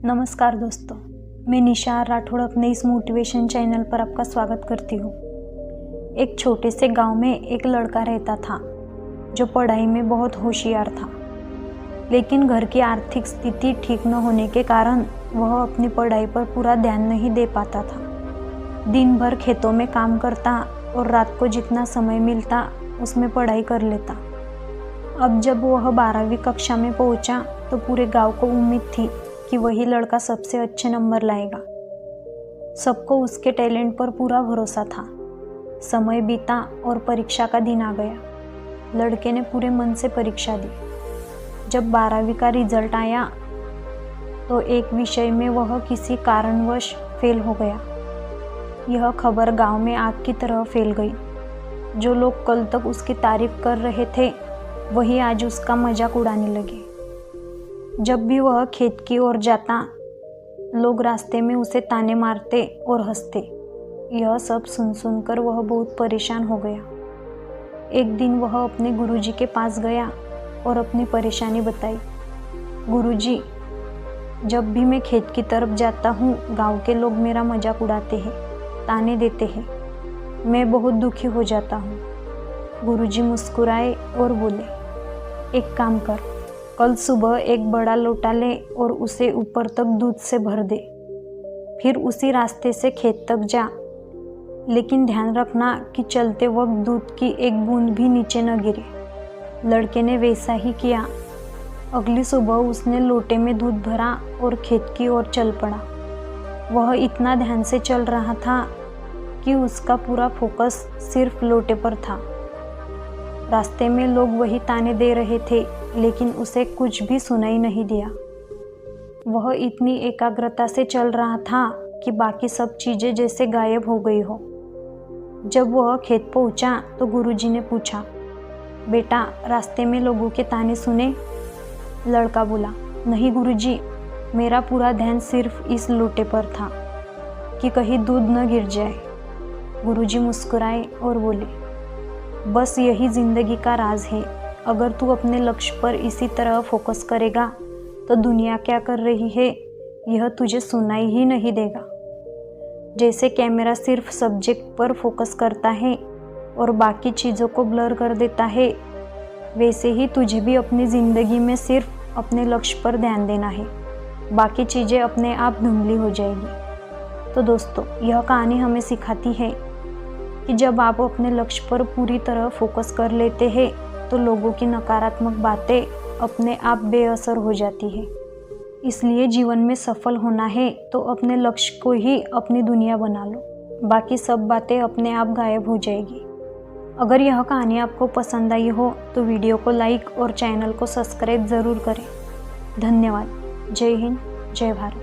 नमस्कार दोस्तों, मैं निशा राठौड़ अपने इस मोटिवेशन चैनल पर आपका स्वागत करती हूँ। एक छोटे से गांव में एक लड़का रहता था जो पढ़ाई में बहुत होशियार था, लेकिन घर की आर्थिक स्थिति ठीक न होने के कारण वह अपनी पढ़ाई पर पूरा ध्यान नहीं दे पाता था। दिन भर खेतों में काम करता और रात को जितना समय मिलता उसमें पढ़ाई कर लेता। अब जब वह 12वीं कक्षा में पहुंचा तो पूरे गांव को उम्मीद थी कि वही लड़का सबसे अच्छे नंबर लाएगा। सबको उसके टैलेंट पर पूरा भरोसा था। समय बीता और परीक्षा का दिन आ गया। लड़के ने पूरे मन से परीक्षा दी। जब 12वीं का रिजल्ट आया तो एक विषय में वह किसी कारणवश फेल हो गया। यह खबर गांव में आग की तरह फैल गई। जो लोग कल तक उसकी तारीफ कर रहे थे वही आज उसका मजाक उड़ाने लगे। जब भी वह खेत की ओर जाता, लोग रास्ते में उसे ताने मारते और हंसते। यह सब सुनकर वह बहुत परेशान हो गया। एक दिन वह अपने गुरुजी के पास गया और अपनी परेशानी बताई। गुरुजी, जब भी मैं खेत की तरफ जाता हूँ, गांव के लोग मेरा मजाक उड़ाते हैं, ताने देते हैं। मैं बहुत दुखी हो जाता हूँ। गुरुजी मुस्कुराए और बोले, एक काम कर, कल सुबह एक बड़ा लोटा ले और उसे ऊपर तक दूध से भर दे। फिर उसी रास्ते से खेत तक जा, लेकिन ध्यान रखना कि चलते वक्त दूध की एक बूंद भी नीचे न गिरे। लड़के ने वैसा ही किया। अगली सुबह उसने लोटे में दूध भरा और खेत की ओर चल पड़ा। वह इतना ध्यान से चल रहा था कि उसका पूरा फोकस सिर्फ लोटे पर था। रास्ते में लोग वही ताने दे रहे थे, लेकिन उसे कुछ भी सुनाई नहीं दिया। वह इतनी एकाग्रता से चल रहा था कि बाकी सब चीजें जैसे गायब हो गई हो। जब वह खेत पहुंचा तो गुरुजी ने पूछा, बेटा, रास्ते में लोगों के ताने सुने? लड़का बोला, नहीं गुरुजी, मेरा पूरा ध्यान सिर्फ इस लोटे पर था कि कहीं दूध न गिर जाए। गुरुजी मुस्कुराए और बोले, बस यही जिंदगी का राज है। अगर तू अपने लक्ष्य पर इसी तरह फोकस करेगा तो दुनिया क्या कर रही है यह तुझे सुनाई ही नहीं देगा। जैसे कैमरा सिर्फ सब्जेक्ट पर फोकस करता है और बाकी चीज़ों को ब्लर कर देता है, वैसे ही तुझे भी अपनी ज़िंदगी में सिर्फ अपने लक्ष्य पर ध्यान देना है। बाकी चीज़ें अपने आप धुंधली हो जाएगी। तो दोस्तों, यह कहानी हमें सिखाती है कि जब आप अपने लक्ष्य पर पूरी तरह फोकस कर लेते हैं तो लोगों की नकारात्मक बातें अपने आप बेअसर हो जाती है। इसलिए जीवन में सफल होना है तो अपने लक्ष्य को ही अपनी दुनिया बना लो। बाकी सब बातें अपने आप गायब हो जाएगी। अगर यह कहानी आपको पसंद आई हो तो वीडियो को लाइक और चैनल को सब्सक्राइब ज़रूर करें। धन्यवाद। जय हिंद, जय भारत।